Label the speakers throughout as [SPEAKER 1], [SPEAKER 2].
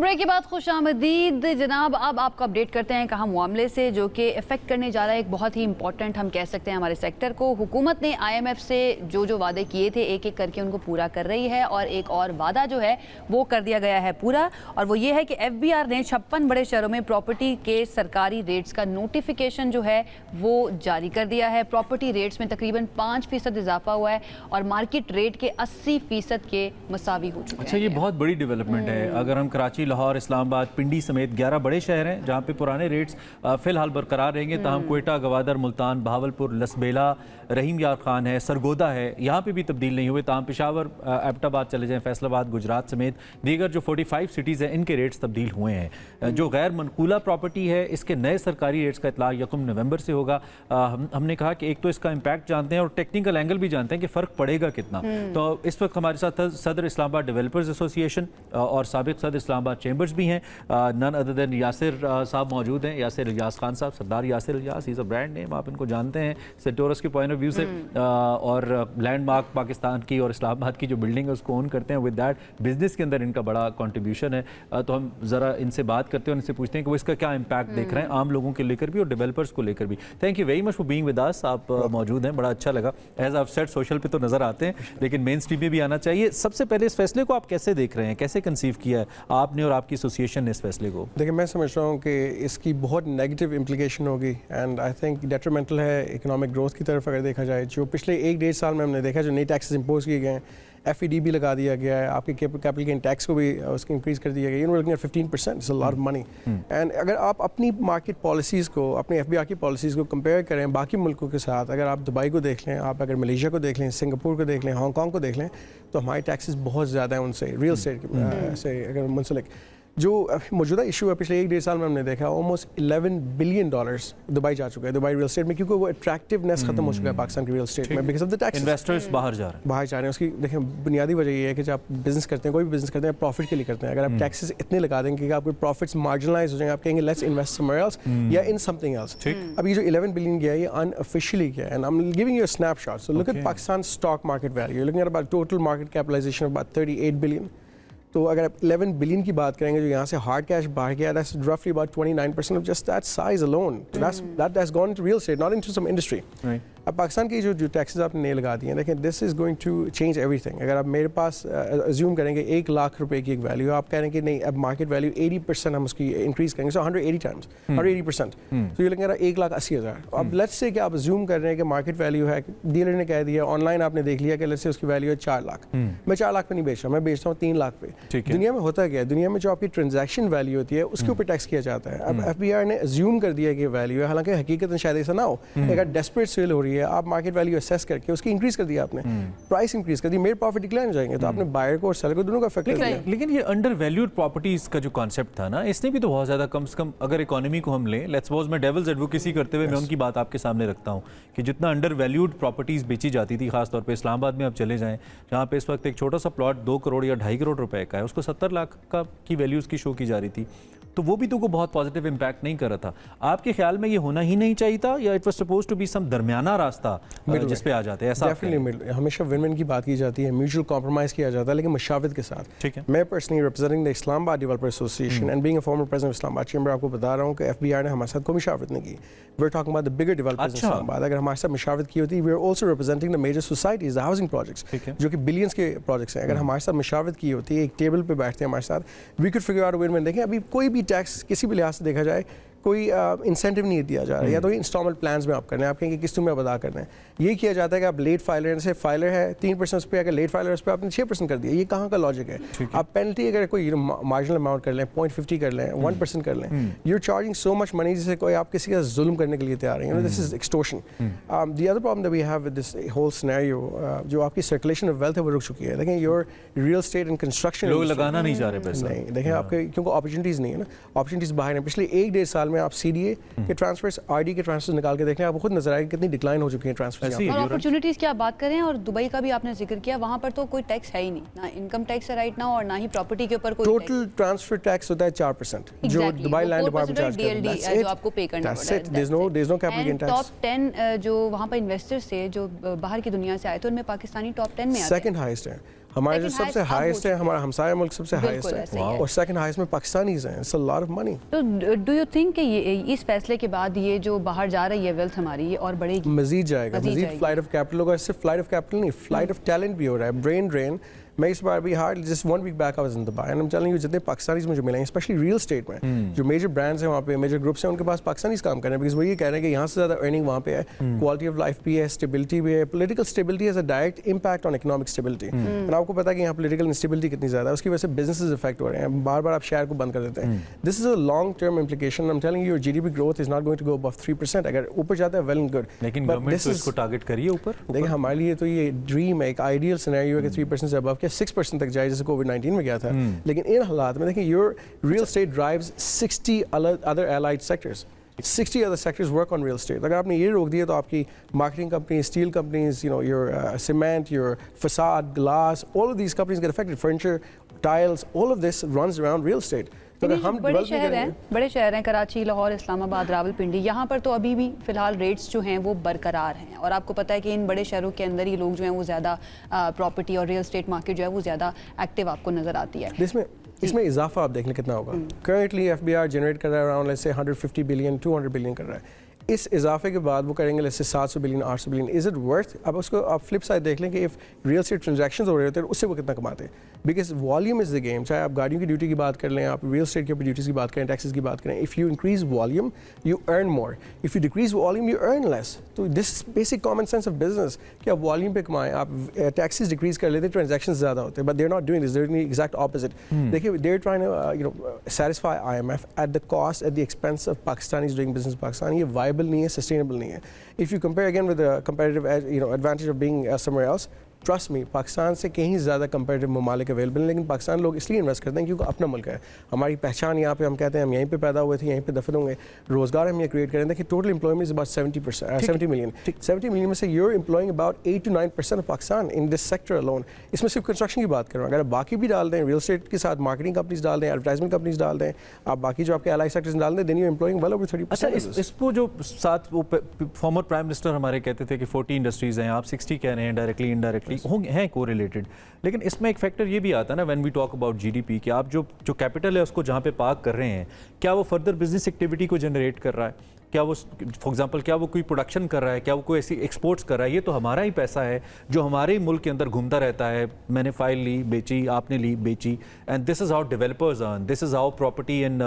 [SPEAKER 1] Break के बाद खुश आमदीद जनाब। अब आपको अपडेट करते हैं कहा मामले से जो कि इफेक्ट करने जा रहा है एक बहुत ही इंपॉर्टेंट हम कह सकते हैं हमारे सेक्टर को। हुकूमत ने IMF से जो वादे किए थे एक एक करके उनको पूरा कर रही है और एक और वादा जो है वो कर दिया गया है पूरा, और वो ये है कि FBR ने 56 बड़े शहरों में प्रॉपर्टी के सरकारी रेट्स का नोटिफिकेशन जो है वो जारी कर दिया है। प्रॉपर्टी रेट्स में तकरीबन 5% इजाफा हुआ है और मार्केट रेट के 80% के मसावी हो चुके हैं।
[SPEAKER 2] अच्छा, ये बहुत बड़ी डेवलपमेंट है। अगर हम कराची, लाहौर, इस्लामाबाद, पिंडी समेत 11 बड़े शहर हैं जहाँ पे पुराने रेट्स फ़िलहाल बरकरार रहेंगे, तहम कोयटा, गवादर, मुल्तान, बहावलपुर, लसबेला, रहीम यार खान है, सरगोदा है, यहाँ पे भी तब्दील नहीं हुए। तहम पेशावर, एबटाबाद चले जाएँ, फैसलाबाद, गुजरात समेत दीगर जो 45 सिटीज़ हैं इनके रेट्स तब्दील हुए हैं। जो गैर मनकूला प्रॉपर्टी है इसके नए सरकारी रेट्स का इतलाक़ 1 नवंबर से होगा। हमने कहा कि एक तो इसका इम्पैक्ट जानते हैं और टेक्निकल एंगल भी जानते हैं कि फ़र्क पड़ेगा कितना। तो इस वक्त हमारे साथ सदर इस्लामाबाद डेवलपर्स एसोसिएशन और साबिक सदर इस्लामाबाद चैम्बर्स भी हैं, नन अदर देन यासिर साहब मौजूद हैं, Yasir Ilyas Khan Sahab, Sardar Yasir Ilyas, is a brand name, आप इनको जानते हैं सेक्टोरस के पॉइंट ऑफ व्यू से, और लैंडमार्क पाकिस्तान की और इस्लामाबाद की जो बिल्डिंग है उसको ओन करते हैं। विद दैट बिजनेस के अंदर इनका बड़ा कंट्रीब्यूशन है। तो हम ज़रा इनसे बात करते हैं और इनसे पूछते हैं कि वो इसका क्या इम्पैक्ट देख रहे हैं आम लोगों के लेकर भी और डेवलपर्स को लेकर भी। Thank you very much for being with us. आप मौजूद हैं, बड़ा अच्छा लगा। एज आप सेड सोशल पे तो नज़र आते हैं लेकिन मेन स्ट्रीम में भी आना चाहिए। सबसे पहले इस फैसले को आप कैसे देख रहे हैं, कैसे कंसीव किया है आपने और आपकी एसोसिएशन ने इस फैसले को?
[SPEAKER 3] देखिए, मैं समझ रहा हूँ कि इसकी बहुत नेगेटिव इम्प्लीकेशन होगी एंड आई थिंक डेट्रीमेंटल है इकोनॉमिक ग्रोथ की तरफ। अगर देखा जाए जो पिछले 1-1.5 साल में हमने देखा जो नई टैक्सेस इंपोज किए गए हैं, FED भी लगा दिया गया है, आपके कैपिटल गेन टैक्स को भी उसको इंक्रीज़ कर दिया गया, you know looking at 15%, it's a lot of money. And अगर आप अपनी मार्केट पॉलिसीज़ को, अपने FBR की पॉलिसीज़ को कंपेयर करें बाकी मुल्कों के साथ, अगर आप दुबई को देख लें, आप अगर मलेशिया को देख लें, सिंगापुर को देख लें, हांगकॉन्ग को देख लें, तो हमारे टैक्सेस बहुत ज़्यादा हैं उनसे, रियल एस्टेट से अगर मुंसलिक। जो मौजूदा इशू है पिछले 1-1.5 साल में हमने देखा ऑलमोस्ट $11 बिलियन दुबई जा चुका है, दुबई रियल एस्टेट में, क्योंकि वो अट्रैक्टिवनेस खत्म हो चुका है पाकिस्तान की रियल एस्टेट में because of the tax.
[SPEAKER 2] Investors बाहर जा रहे हैं।
[SPEAKER 3] उसकी देखें बुनियादी वजह ये है कि जब आप बिजनेस करते हैं, कोई भी बिजनेस करते हैं, प्रॉफिट के लिए करते हैं। अगर आप टैक्सेस इतने लगा देंगे कि आपके प्रॉफिट्स मार्जिनलाइज हो जाएंगे, आप कहेंगे लेट्स इन्वेस्ट समवेयर एल्स या इन समथिंग एल्स। अब ये जो 11 बिलियन गया है ये अनऑफिशियली गया है and I am giving you a snapshot. So look at Pakistan stock market value, looking at about total market capitalization of about 38 billion. तो अगर आप 11 बिलियन की बात करेंगे जो यहाँ से हार्ड कैश बाहर गया, दैट्स रफली about 29% of just that size alone. That has gone to real estate, not into some industry. अब पाकिस्तान की जो टैक्सेस आपने नए लगा दिए हैं, देखें this is going to change everything. अगर आप मेरे पास अज्यूम करेंगे 1 लाख रुपए की एक वैल्यू, आप कह रहे हैं कि नहीं अब मार्केट वैल्यू 80% हम उसकी इंक्रीज़ करेंगे, सो 180 टाइम्स 180%, तो ये लगेगा 1,80,000। अब लेट्स से कि आप अज्यूम कर रहे हैं कि मार्केट वैल्यू है, डीलर ने कह दिया, ऑनलाइन आपने देख लिया कि लेट्स से उसकी वैल्यू है 4 लाख। मैं 4 लाख पे नहीं बेच रहा, मैं बेचता हूँ 3 लाख पे। दुनिया में होता क्या है, दुनिया में जो आपकी ट्रांजैक्शन वैल्यू होती है उसके ऊपर टैक्स किया जाता है। अब FBR ने अज्यूम कर दिया कि वैल्यू है, हालांकि हकीकत शायद ऐसा ना हो। अगर डेस्परेट सेल हो रही है, आप मार्केट वैल्यू असेस करके उसकी इंक्रीज कर दिया, आपने प्राइस इंक्रीज कर दी, मेरे प्रॉफिट डिक्लाइन हो जाएंगे, तो आपने बायर को और सेलर को दोनों का इफेक्ट कर दिया।
[SPEAKER 2] लेकिन ये अंडर वैल्यूड प्रॉपर्टीज का जो कॉन्सेप्ट था ना, इसने भी तो बहुत ज़्यादा कम से कम अगर इकोनॉमी को हम लें, लेट्स सपोज मैं डेविल्स एडवोकेसी करते हुए मैं उनकी बात आपके सामने रखता हूँ कि जितना अंडर वैल्यूड प्रॉपर्टीज़ बेची जाती थी, खासतौर पर इस्लामाबाद में आप चले जाएँ जहाँ पे इस वक्त एक छोटा सा प्लॉट 2 करोड़ या 2.5 करोड़ रुपए का है, उसको 70 लाख की वैल्यूज़ की शो की जा रही थी, तो वो भी तो को बहुत पॉजिटिव इम्पैक्ट नहीं कर रहा था। आपके ख्याल में ये होना ही नहीं चाहिए था या it was suppose to be some दरमियाना रास्ता जिस पे आ जाते हैं? ऐसा
[SPEAKER 3] डेफिनेटली हमेशा विन विन की बात की जाती है, म्यूचुअल कॉम्प्रोमाइज किया जाता है, लेकिन मशावत के साथ।
[SPEAKER 2] ठीक है।
[SPEAKER 3] मैं personally representing the Islamabad developer association and being a former president of Islamabad chamber, आपको बता रहा हूँ कि FBR ने हमारे साथ कोई मशावत नहीं की। We are talking about the bigger developers in Islamabad. अगर हमारे साथ मशावत की होती, we are also representing the major societies, the housing projects जो कि बिलियंस के प्रोजेक्ट्स हैं। अगर हमारे साथ मशावत की होती, एक टेबल पे बैठते हैं हमारे साथ, we could figure out a win win. देखें अभी कोई भी टैक्स किसी भी लिहाज से देखा जाए कोई इंसेंटिव नहीं दिया जा रहा है, या तो इंस्टॉलमेंट प्लान्स में आप करना है, आप कहेंगे किस्तों में आप अदा करना है। ये किया जाता है कि आप लेट फाइलर से फाइलर है 3% उस पर, अगर लेट फाइलर उस पर आपने 6% कर दिया, ये कहाँ का लॉजिक है? आप पेनल्टी अगर कोई मार्जिनल अमाउंट कर लें, 0.50 कर लें, 1% कर लें, you are charging so much money जिससे कोई आप किसी का जुल्म करने के लिए तैयार हैं। This is extortion. The other problem that we have with this whole scenario, जो आपकी सर्कुलेशन ऑफ वेल्थ है वो रुक चुकी है। देखें your real estate and construction
[SPEAKER 2] लोग लगाना नहीं चाह रहे पैसा,
[SPEAKER 3] नहीं देखें आपके क्योंकि अपॉर्चुनिटीज़ नहीं है ना, अपॉर्चुनिटीज़ बाहर हैं। पिछले 1-1.5 साल में आप CDA के ट्रांसफर्स, RD के ट्रांसफर्स निकाल के देखें, आपको खुद नजर आएगा कितनी डिक्लाइन हो चुकी है ट्रांसफर्स।
[SPEAKER 1] और अपॉर्चुनिटीज़ की आप बात करें, और दुबई का भी आपने जिक्र किया, वहाँ पर तो कोई टैक्स है ही नहीं, ना इनकम टैक्स है राइट नाउ और ना ही प्रॉपर्टी के ऊपर कोई
[SPEAKER 3] टोटल ट्रांसफर टैक्स होता है 4% जो दुबई लैंड डिपार्टमेंट चार्ज करता है, जो आपको पे करना पड़ता है। There is no capital gain tax.
[SPEAKER 1] Top 10 जो वहाँ पर इन्वेस्टर्स थे जो बाहर की दुनिया से आए थे, उनमें पाकिस्तानी टॉप 10 में आते हैं,
[SPEAKER 3] सेकंड हाईएस्ट है। ہمارے جو
[SPEAKER 1] Second
[SPEAKER 3] سب سے
[SPEAKER 1] highest اب
[SPEAKER 3] ہائیسٹ
[SPEAKER 1] ہو
[SPEAKER 3] ہے ہمارا ہمسایہ ملک سب سے
[SPEAKER 1] بالکل
[SPEAKER 3] ہائیسٹ
[SPEAKER 1] ایسے
[SPEAKER 3] ہے
[SPEAKER 1] ہی ہے۔
[SPEAKER 3] اور سیکنڈ ہائیسٹ میں پاکستانیز ہیں. It's a lot of money.
[SPEAKER 1] تو ڈو یو تھنک کہ اس فیصلے کے بعد یہ جو باہر جا رہی ہے ویلتھ ہماری یہ اور بڑھے گی؟
[SPEAKER 3] مزید جائے گا, مزید فلائٹ آف کیپٹل ہوگا. صرف فلائٹ آف کیپٹل نہیں, فلائٹ آف ٹیلنٹ بھی ہو رہا ہے, برین ڈرین. میں اس بار بھی hard just 1 week back I was in Dubai and I am telling you جتنے پاکستانیز مجھے ملے ہیں اسپیشلی ریئل اسٹیٹ میں جو میجر برانڈس ہیں وہاں پہ, میجر گروپس ہیں, ان کے پاس پاکستانیز کام کر رہے ہیں بیکاز وہ یہ کہہ رہے ہیں کہ یہاں سے زیادہ ارننگ وہاں پہ ہے, کوالٹی آف لائف بھی ہے, اسٹیبلٹی بھی ہے. Political stability has a direct impact on economic stability. اور آپ کو پتا ہے کہ یہاں پولیٹیکل انسٹیبلٹی کتنی زیادہ ہے, اس کی وجہ سے بزنسز افیکٹ ہو رہے ہیں, بار بار آپ شہر کو بند کر دیتے ہیں. This is a long term implication. I am telling you G D P growth is not going to go above 3%. اگر اوپر جاتا ہے ویل اینڈ گڈ,
[SPEAKER 2] لیکن گورنمنٹ تو اس کو ٹارگٹ کریے اوپر.
[SPEAKER 3] دیکھیں ہمارے لیے تو یہ ڈریم ہے, ایک آئیڈیل سینیریو ہے کہ 3% سے ابو کیا 6% تک جائے جیسے کووڈ-19 میں گیا تھا. لیکن ان حالات میں دیکھیں your real estate drives 60 other allied sectors. 60 other sectors work on real estate. اگر آپ نے یہ روک دیا تو آپ کی marketing company, steel companies, your cement, your facade, glass, all of these companies get affected. Furniture, tiles, all of this runs around real estate.
[SPEAKER 1] بڑے شہر ہیں کراچی, لاہور, اسلام آباد, راول پنڈی, یہاں پر تو ابھی بھی فی الحال ریٹس جو ہیں وہ برقرار ہیں. اور آپ کو پتہ ہے کہ ان بڑے شہروں کے اندر ہی لوگ جو ہیں وہ زیادہ پراپرٹی اور ریئل اسٹیٹ مارکیٹ جو ہے وہ زیادہ ایکٹیو آپ کو نظر آتی ہے.
[SPEAKER 3] اس میں اضافہ آپ دیکھ لیں کتنا ہوگا. Currently F B R generate کر رہا ہے around let's say 150 billion 200 billion کر رہا ہے. اس اضافے کے بعد وہ کریں گے let's say 700 billion 800 billion. Is it worth? اب اس کو آپ فلپ سائڈ دیکھ لیں کہ اف ریئل اسٹیٹ ٹرانزیکشنز ہو رہے ہوتے ہیں اس سے وہ کتنا کماتے ہیں. Because volume is the game. چاہے آپ گاڑیوں کی ڈیوٹی کی بات کر لیں, آپ ریئل اسٹیٹ کے اوپر ڈیوٹیز کی بات کریں, ٹیکسز کی بات کریں, if you increase volume you earn more, if you decrease volume you earn less. تو this is basic common sense of business کہ آپ والیوم پہ کمائیں. آپ ٹیکسز ڈیکریز کر لیتے ہیں, ٹرانزیکشن زیادہ ہوتے ہیں, but they are not doing this, they are doing exact opposite. دیکھیے they are trying to satisfy IMF at the cost, at the expense of Pakistanis doing business Pakistan. یہ وائبل نہیں ہے, سسٹینیبل نہیں ہے. If you compare again with the competitive advantage of being somewhere else, trust me, Pakistan سے کہیں زیادہ competitive ممالک available ہیں. لیکن پاکستان لوگ اس لیے انویسٹ کرتے ہیں کیونکہ اپنا ملک ہے, ہماری پہچان یہاں پہ, ہم کہتے ہیں ہم یہیں پہ پیدا ہوئے تھے, یہیں پہ دفن ہوں گے, روزگار ہم یہ کریٹ کریں گے. کہ total employment is about 70 million. 70 million میں سے you are employing about 8 to 9% of Pakistan in this sector alone. اس میں صرف کنسٹرکشن کی بات کر رہا ہوں. اگر آپ باقی بھی ڈال دیں, ریئل اسٹیٹ کے ساتھ مارکیٹنگ کمپنیز ڈال دیں, ایڈورٹائزمنٹ کمپنیز ڈال دیں, آپ باقی جو آپ کے الائی سیکٹرز ڈال دیں, then you employing well over 30%.
[SPEAKER 2] اچھا اس کو جو ساتھ وہ فارمر پرائم منسٹر ہمارے کہتے تھے کہ 40 انڈسٹریز ہیں, آپ 60 کہہ رہے ہیں ڈائریکٹلی انڈائریکٹلی ہیں کو ریلیٹڈ. لیکن اس میں ایک فیکٹر یہ بھی آتا ہے نا when we talk about G D P کہ آپ جو کیپٹل ہے اس کو جہاں پہ پارک کر رہے ہیں, کیا وہ فردر بزنس ایکٹیویٹی کو جنریٹ کر رہا ہے, کیا وہ فار ایگزامپل کیا وہ کوئی پروڈکشن کر رہا ہے, کیا وہ کوئی ایسی ایکسپورٹس کر رہا ہے. یہ تو ہمارا ہی پیسہ ہے جو ہمارے ہی ملک کے اندر گھومتا رہتا ہے. میں نے فائل لی, بیچی, آپ نے لی, بیچی, and this is how developers earn, this is how property and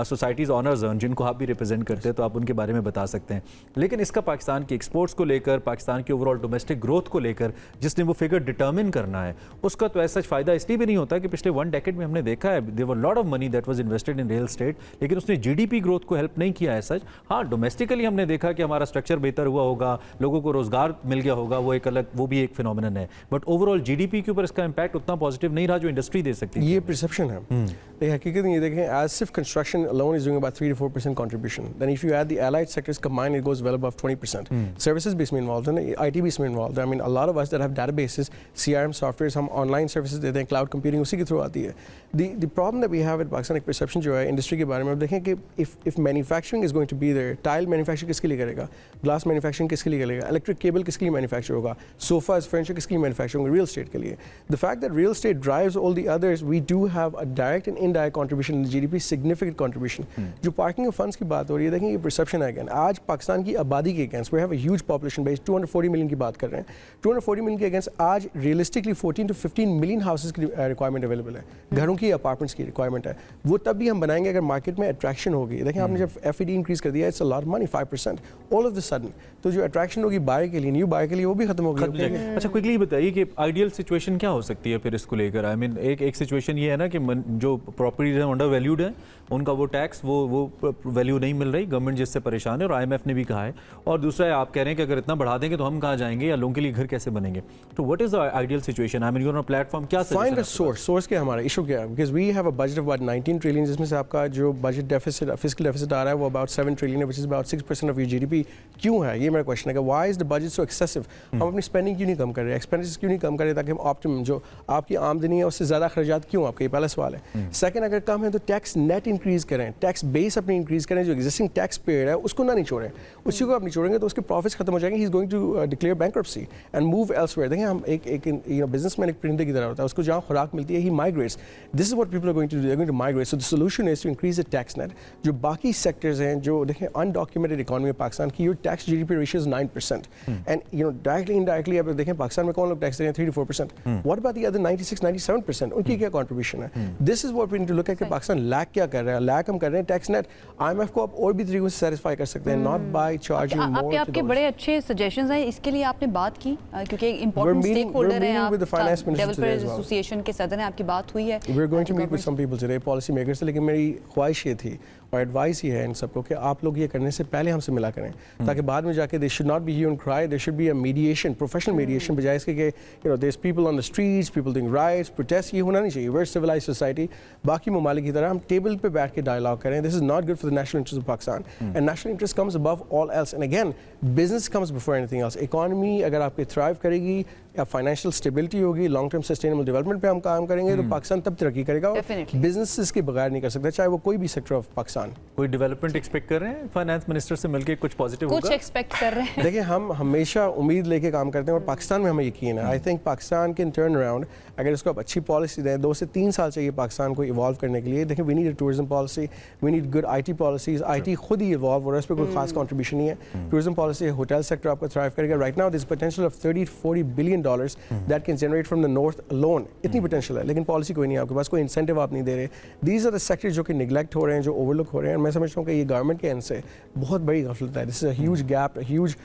[SPEAKER 2] societies owners earn, جن کو آپ بھی ریپرزینٹ کرتے ہیں تو آپ ان کے بارے میں بتا سکتے ہیں. لیکن اس کا پاکستان کی ایکسپورٹس کو لے کر, پاکستان کی اوور آل ڈومیسٹک گروتھ کو لے کر جس نے وہ فگر ڈٹرمن کرنا ہے, اس کا تو ایسا فائدہ اس لیے بھی نہیں ہوتا کہ پچھلے 1 decade میں ہم نے دیکھا ہے there were lot of money that was invested in real estate, لیکن اس نے جی ڈی پی گروتھ کو ہیلپ نہیں کیا ہے سچ. ہاں ڈومیسٹکلی ہم نے دیکھا کہ ہمارا اسٹرکچر بہتر ہوا ہوگا, لوگوں کو روزگار مل گیا ہوگا, وہ ایک الگ, وہ بھی ایک فینومینن ہے, but overall G D P کے اوپر اس کا امپیکٹ اتنا پازیٹیو نہیں رہا جو انڈسٹری دے سکتی ہے.
[SPEAKER 3] یہ پرسیپشن ہے. حقیقت یہ دیکھیں ایز صرف construction alone is doing about 3 to 4% contribution. Then if you add the allied sectors combined, it goes well above 20%. Services بھی اس میں involved ہیں, IT بھی اس میں involved ہے. I mean a lot of us that have databases, CRM softwares, ہم on line services دیتے ہیں, cloud computing اسی کے تھرو آتی ہے. The problem that we have at Pakistan, ایک پرسیپشن جو ہے انڈسٹری کے بارے میں, دیکھیں کہ if manufacturing is going to be there, tile manufacturing کس کے لیے کرے گا, گلاس مینوفیکچرنگ کس کے لیے کرے گا, الیکٹرک کیبل کس کے لیے مینوفیکچر ہوگا, سوفاز فرنیچر کس کے لیے مینوفیکچر ہوگا, ریئل اسٹیٹ کے لیے. The fact that real estate drives all the others, we do have a direct and indirect contribution in the GDP, significant contribution. جو پارکنگ فنڈس کی بات ہو رہی ہے, دیکھیں یہ پرسیپشن ہے اگین. آج پاکستان کی آبادی کے against we have a huge population base, 240 million کی بات کر رہے ہیں. 240 ملین کے اگینسٹ آج ریئلسٹکلی 14 to 15 ملین ہاؤسز کی ریکوائرمنٹ اویلیبل ہے, گھروں کی اپارٹمنٹس کی ریکوائرمنٹ ہے. وہ تب بھی ہم بنائیں گے اگر مارکیٹ میں اٹریکشن ہوگی. دیکھیں آپ نے جب FED انکریز کر دیا, it's a lot of money, 5% all of the sudden, تو جو اٹریکشن ہوگی بائر کے لیے, نیو بائر کے لیے, وہ بھی ختم ہوگی.
[SPEAKER 2] اچھا کوئکلی بتائیے کہ آئیڈیل سچویشن کیا ہو سکتی ہے پھر اس کو لے کر. آئی مین ایک سچویشن یہ ہے نا کہ جو پراپرٹیز ہیں انڈر ویلیوڈ ہیں, ان کا وہ ٹیکس وہ ویلیو نہیں مل رہی, گورنمنٹ جس سے پریشان ہے, اور IMF نے بھی کہا ہے. اور دوسرا ہے آپ کہہ رہے ہیں کہ اگر اتنا بڑھا دیں گے تو ہم کہاں جائیں گے, یا لوگوں کے لیے گھر کیسے بنیں گے. تو what is the ideal situation, I mean you are platform, کیا
[SPEAKER 3] فائنڈ اے سورس کیا ہمارا ایشو کیا ہے. Because we have a budget of about 19 trillion, جس میں سے آپ کا جو بجٹ ڈیفیسٹ فسکل ڈیفیسٹ آ رہا ہے وہ اباؤٹ 7 ٹریلین ہے, which is about 6% of your G D P. کیوں ہے یہ میرا کوشچن ہے کہ why is the budget so excessive. ہم اپنی اسپینڈنگ کیوں نہیں کم کر رہے, ایکسپینڈیچر کیوں نہیں کم کر رہے, تاکہ ہم آپٹیم جو آپ کی آمدنی ہے اس سے زیادہ اخراجات کیوں, آپ کا یہ پہلا سوال ہے. सेकंड अगर कम है तो टैक्स नेट इंक्रीज करें, टैक्स बेस अपनी इंक्रीज करें, जो एग्जिस्टिंग टैक्स पेड है उसको ना निचोड़ें, उसी को आप निचोड़ेंगे तो उसके प्रॉफिट्स खत्म हो जाएंगे, he is going to declare bankruptcy and move elsewhere. देखिए हम एक बिजनेसमैन एक परिंदे की तरह होता है, उसको जहाँ खुराक मिलती है he migrates, this is what people are going to do, they are going to migrate. So the solution is to increase the tax net. जो बाकी सेक्टर्स हैं जो देखें अनडॉक्यूमेंटेड इकॉनमी में पाकिस्तान की, your tax GDP ratio is 9% and directly indirectly आप देखें पाकिस्तान में कौन लोग टैक्स दे रहे हैं 3 to 4%, what about the other 96-97%, उनकी क्या कंट्रीब्यूशन है? This is what we need to look at कि पाकिस्तान लैक क्या कर रहा है, लैक हम कर रहे हैं टैक्स नेट। IMF को आप और भी तरीकों से सेटिस्फाई कर सकते हैं, नॉट बाय चार्जिंग मोर।
[SPEAKER 1] आपके बड़े अच्छे सजेशंस हैं, इसके लिए आपने बात की क्योंकि इंपॉर्टेंट स्टेक होल्डर हैं आप, डेवलपर्स एसोसिएशन के सदर हैं, आपकी बात हुई है।
[SPEAKER 3] We are going to meet with some people today, policy makers, लेकिन मेरी ख्वाहिश ये थी और एडवाइस ये है इन सबको कि आप लोग ये करने से पहले हमसे मिला करें, ताकि बाद में जाके they should not be hue and cry, there should be a mediation, professional mediation, बजाय इसके कि you know there is people on the streets, people doing rights, protest, ये होना नहीं चाहिए। वी आर सिविलाइज्ड सोसाइटी, बाकी ममालिक की तरह हम टेबल पे बैठ के डायलॉग करें। This is not good for the national interest of Pakistan and national interest comes above all else and again business comes before anything else. Economy अगर आपकी थ्राइव करेगी या फाइनेंशियल स्टेबिलिटी होगी, लॉन्ग टर्म सस्टेनेबल डेवलपमेंट पे हम काम करेंगे तो पाकिस्तान तब तरक्की करेगा। बिजनेस के बगैर नहीं कर सकता, चाहे वो कोई भी सेक्टर ऑफ पाकिस्तान।
[SPEAKER 2] कोई डेवलपमेंट एक्सपेक्ट कर रहे हैं फाइनेंस मिनिस्टर से मिलके, कुछ पॉजिटिव होगा?
[SPEAKER 1] कुछ एक्सपेक्ट कर रहे हैं?
[SPEAKER 3] देखिए हम हमेशा उम्मीद लेके काम करते हैं और पाकिस्तान में हमें यकीन है। I think Pakistan can turn around अगर इसको आप अच्छी पॉलिसी दें। 2 से 3 साल चाहिए पाकिस्तान को इवॉल्व करने के लिए। देखिए we need a tourism policy, we need good IT policies. IT खुद ही इवॉल्व हो रहा है, उस पर कोई खास कंट्रीब्यूशन नहीं है। टूरिज्म पॉलिसी, होटल सेक्टर आपका थ्राइव करेगा। Right now this potential of $30-40 billion that can generate from the north alone, इतनी पोटेंशियल है, लेकिन पॉलिसी कोई नहीं है आपके पास, कोई इंसेंटिव आप नहीं दे रहे। दीज आर द सेक्टर्स जो कि निगलेक्ट हो रहे हैं, जो ओवरलुक हो रहे हैं। मैं समझता हूँ कि ये गवर्नमेंट के एंड से बहुत बड़ी गफलत है। This is a huge gap, huge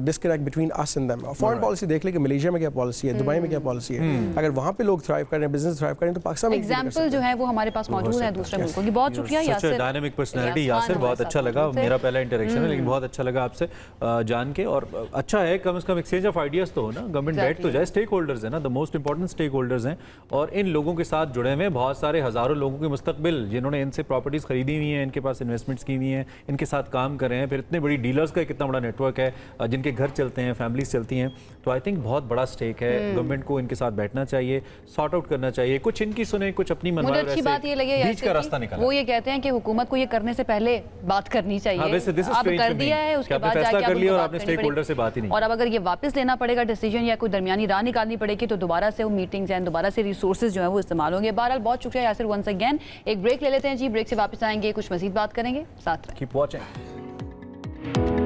[SPEAKER 3] disconnect between us and them. Foreign policy देख ले कि मलेशिया में क्या पॉलिसी है, दुबई में क्या पॉलिसी है। अगर वहाँ पे लोग थ्राइव कर रहे हैं, बिजनेस थ्राइव कर रहे हैं, तो पाकिस्तान में
[SPEAKER 1] एग्जांपल जो है वो हमारे पास मौजूद है दूसरे मुल्कों की। बहुत शुक्रिया यासिर,
[SPEAKER 2] डायनामिक पर्सनालिटी यासिर, बहुत अच्छा लगा। मेरा पहला इंटरेक्शन है लेकिन बहुत अच्छा लगा आपसे जान के, और अच्छा है कम से कम एक्सचेंज ऑफ आइडियाज तो हो ना, गवर्नमेंट बैठ तो जाए, स्टेक होल्डर्स है ना, the most important stakeholders हैं, और इन लोगों के साथ जुड़े हुए बहुत सारे हज़ारों लोगों के मुस्तकबिल, जिन्होंने इनसे प्रॉपर्टीज़ खरीदी हुई हैं, इनके पास इन्वेस्टमेंट्स की हुई हैं, इनके साथ काम कर रहे हैं, फिर इतने बड़ी डीलर्स का कितना बड़ा नेटवर्क है, जिनके घर चलते हैं, फैमिलीज चलती हैं। तो आई थिंक बहुत बड़ा स्टेक है, गवर्नमेंट को इनके साथ बैठना चाहिए, सॉर्ट आउट करना चाहिए, कुछ इनकी सुने, कुछ अपनी मनवाए।
[SPEAKER 1] अच्छी बात ये लगी
[SPEAKER 2] बीच का रास्ता निकाला।
[SPEAKER 1] वो ये कहते हैं कि हुकूमत को ये करने से पहले बात करनी चाहिए।
[SPEAKER 2] हाँ, वैसे this is
[SPEAKER 1] अब
[SPEAKER 2] strange
[SPEAKER 1] कर
[SPEAKER 2] to me
[SPEAKER 1] दिया है, उसके बाद
[SPEAKER 2] फैसला
[SPEAKER 1] जाके
[SPEAKER 2] कर लिया और आपने
[SPEAKER 1] करनी
[SPEAKER 2] स्टेक होल्डर
[SPEAKER 1] पड़ेगी।
[SPEAKER 2] से बात ही नहीं।
[SPEAKER 1] और अब अगर ये वापस लेना पड़ेगा डिसीजन या कोई दरमियानी राह निकालनी पड़ेगी तो दोबारा से वो मीटिंग्स हैं, दोबारा से रिसोर्सेज जो है वो इस्तेमाल होंगे। बहरहाल बहुत शुक्रिया यासिर वंस अगेन। एक ब्रेक ले लेते हैं जी, ब्रेक से वापस आएंगे, कुछ मजीद बात करेंगे, साथ रहें।
[SPEAKER 2] Keep watching.